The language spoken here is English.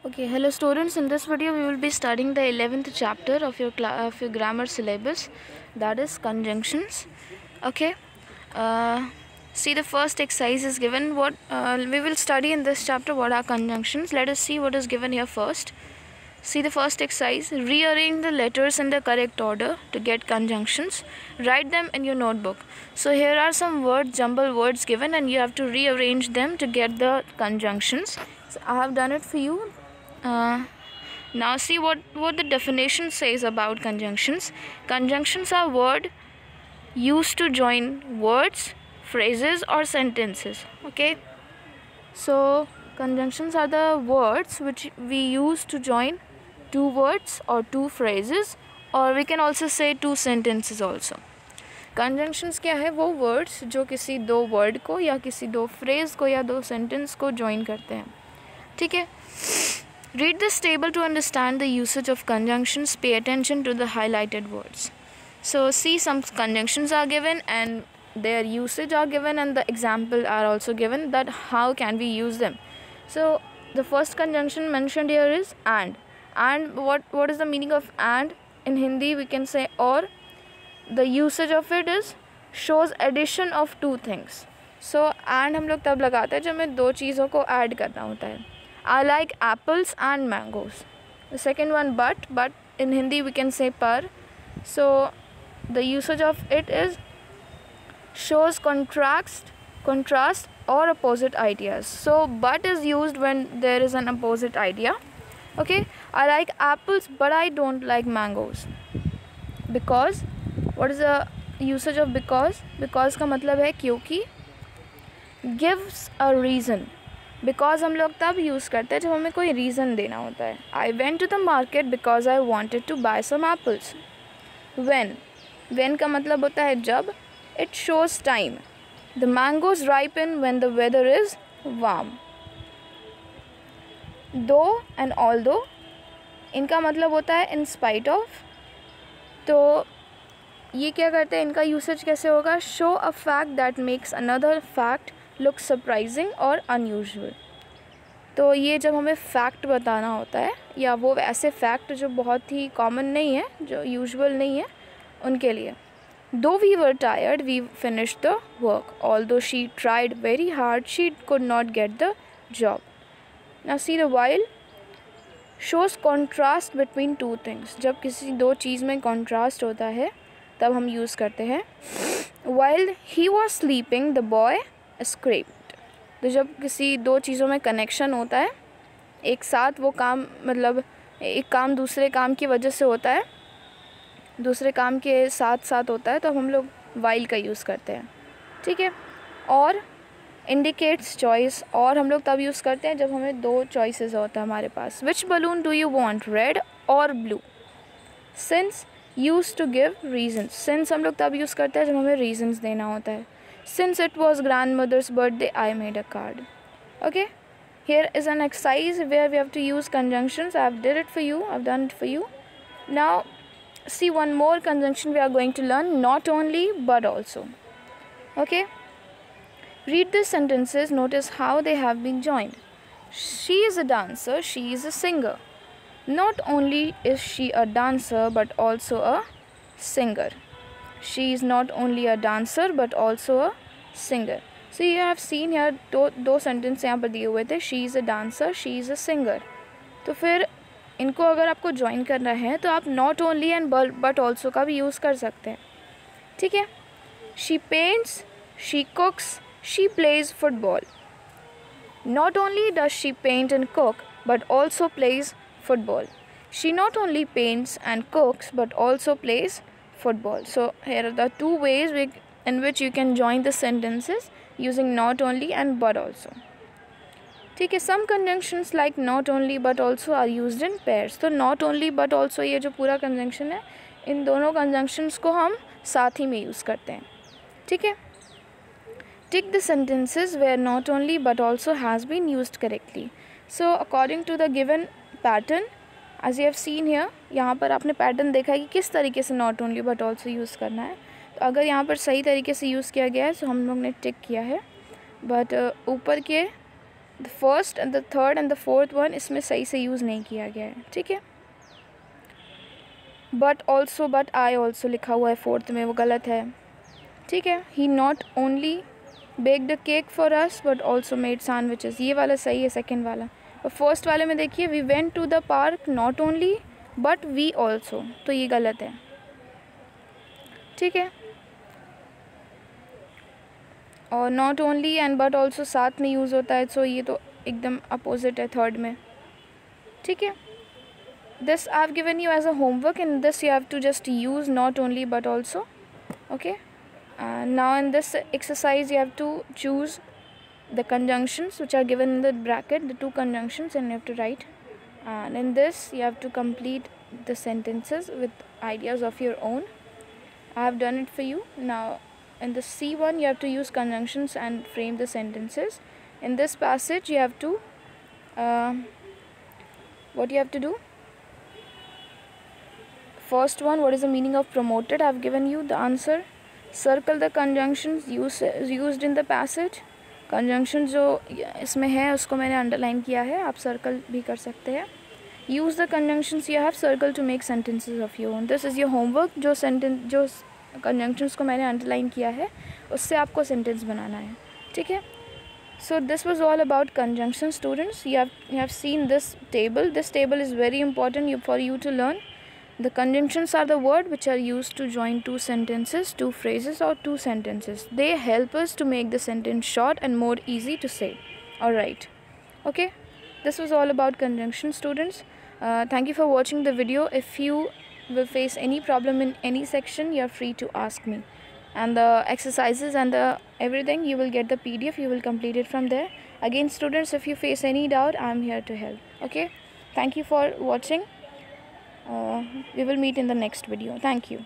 Okay, hello students. In this video, we will be studying the 11th chapter of your grammar syllabus, that is conjunctions. Okay. See, the first exercise is given. What we will study in this chapter, what are conjunctions. Let us see what is given here first. See the first exercise. Rearrange the letters in the correct order to get conjunctions. Write them in your notebook. So here are some words, jumble words given, and you have to rearrange them to get the conjunctions. So I have done it for you. Now see what the definition says about conjunctions. Conjunctions are words used to join words, phrases or sentences. Okay. So conjunctions are the words which we use to join two words or two phrases, or we can also say two sentences also. Conjunctions क्या है? वो words जो किसी दो word को या किसी दो phrase को या दो sentence को join करते हैं. ठीक है. Read this table to understand the usage of conjunctions. Pay attention to the highlighted words. So see, some conjunctions are given and their usage are given, and the example are also given that how can we use them. So the first conjunction mentioned here is and. And what is the meaning of and? In Hindi we can say or. The usage of it is shows addition of two things. So and हम लोग तब लगाते हैं जब हमें दो चीज़ों को add करना होता है. I like apples and mangoes. The second one but in Hindi we can say par. So the usage of it is shows contrast or opposite ideas. So but is used when there is an opposite idea. Okay, I like apples but I don't like mangoes. Because, what is the usage of because? Because का मतलब है क्योंकि. Gives a reason. Because हम लोग तब use करते हैं जब हमें कोई रीज़न देना होता है. I went to the market because I wanted to buy some apples. When का मतलब होता है जब. It shows time. The mangoes ripen when the weather is warm. Though and although इनका मतलब होता है in spite of. तो ये क्या करते हैं, इनका यूसेज कैसे होगा? Show a fact that makes another fact look surprising or unusual. तो ये जब हमें फैक्ट बताना होता है या वो ऐसे फैक्ट जो बहुत ही कॉमन नहीं है, जो यूजुअल नहीं है, उनके लिए. Though we were tired, we finished the work. Although she tried very hard, she could not get the job. Now see the while shows contrast between two things. जब किसी दो चीज़ में contrast होता है तब हम यूज़ करते हैं. While he was sleeping, the boy escaped. तो जब किसी दो चीज़ों में कनेक्शन होता है, एक साथ वो काम, मतलब एक काम दूसरे काम की वजह से होता है, दूसरे काम के साथ साथ होता है, तो हम लोग while का यूज़ करते हैं. ठीक है. और indicates choice, और हम लोग तब यूज़ करते हैं जब हमें दो choices होता है हमारे पास. Which balloon do you want, red or blue? Since used to give reasons. Since हम लोग तब यूज़ करते हैं जब हमें reasons देना होता है. Since it was grandmother's birthday, I made a card. Okay. Here is an exercise where we have to use conjunctions. I have did it for you. I've done it for you. Now see one more conjunction we are going to learn. Not only but also. Okay. Read the sentences. Notice how they have been joined. She is a dancer. She is a singer. Not only is she a dancer but also a singer. She is not only a dancer but also a singer. So you have seen here दो sentence यहाँ पर दिए हुए थे. She is a dancer, she is a singer. तो फिर इनको अगर आपको ज्वाइन करना है तो आप not only and but also का भी यूज़ कर सकते हैं. ठीक है. She paints, she cooks, she plays football. Not only does she paint and cook but also plays football. She not only paints and cooks but also plays football. So here are the two ways in which you can join the sentences using not only and but also. ठीक है. Some conjunctions like not only but also are used in pairs. तो not only but also ये जो पूरा conjunction है, इन दोनों conjunctions को हम साथ ही में यूज़ करते हैं. ठीक है. Tick the sentences where not only but also has been used correctly. So according to the given pattern, as you have seen here, यहाँ पर आपने पैटर्न देखा है कि किस तरीके से not only but also use करना है. तो अगर यहाँ पर सही तरीके से यूज़ किया गया है तो हम लोग ने टिक किया है. बट ऊपर के the first and the third and the fourth one इसमें सही से यूज़ नहीं किया गया है, ठीक है। But also, but I also लिखा हुआ है फोर्थ में, वो गलत है, ठीक है। He not only baked a cake for us but also made sandwiches, ये वाला सही है, सेकेंड वाला। और फर्स्ट वाले में देखिए, we went to the park not only but we also, तो ये गलत है, ठीक है। और not only and but also साथ में यूज़ होता है, सो ये तो एकदम अपोजिट है थर्ड में, ठीक है। This I have given you as a homework, in this you have to just use not only but also, okay. Now in this exercise you have to choose the conjunctions which are given in the bracket, the two conjunctions, and you have to write, and in this you have to complete the sentences with ideas of your own. I have done it for you. Now in the C1 you have to use conjunctions and frame the sentences. In this passage you have to what you have to do, first one, what is the meaning of promoted? I have given you the answer. Circle the conjunctions used in the passage. Conjunctions जो इसमें है उसको मैंने underline किया है, आप circle भी कर सकते हैं। Use the conjunctions you have circle to make sentences of your own. This is your homework. जो कंजंक्शंस को मैंने अंडरलाइन किया है उससे आपको सेंटेंस बनाना है, ठीक है। So this was all about conjunction students. You have seen this table. This table is very important for you to learn. The conjunctions are the words which are used to join two sentences, two phrases or two sentences. They help us to make the sentence short and more easy to say. Alright. Okay. This was all about conjunction, students. Thank you for watching the video. If you will face any problem in any section, you are free to ask me. And the exercises and the everything, you will get the PDF. You will complete it from there. Again, students, if you face any doubt, I am here to help. Okay. Thank you for watching. We will meet in the next video. Thank you.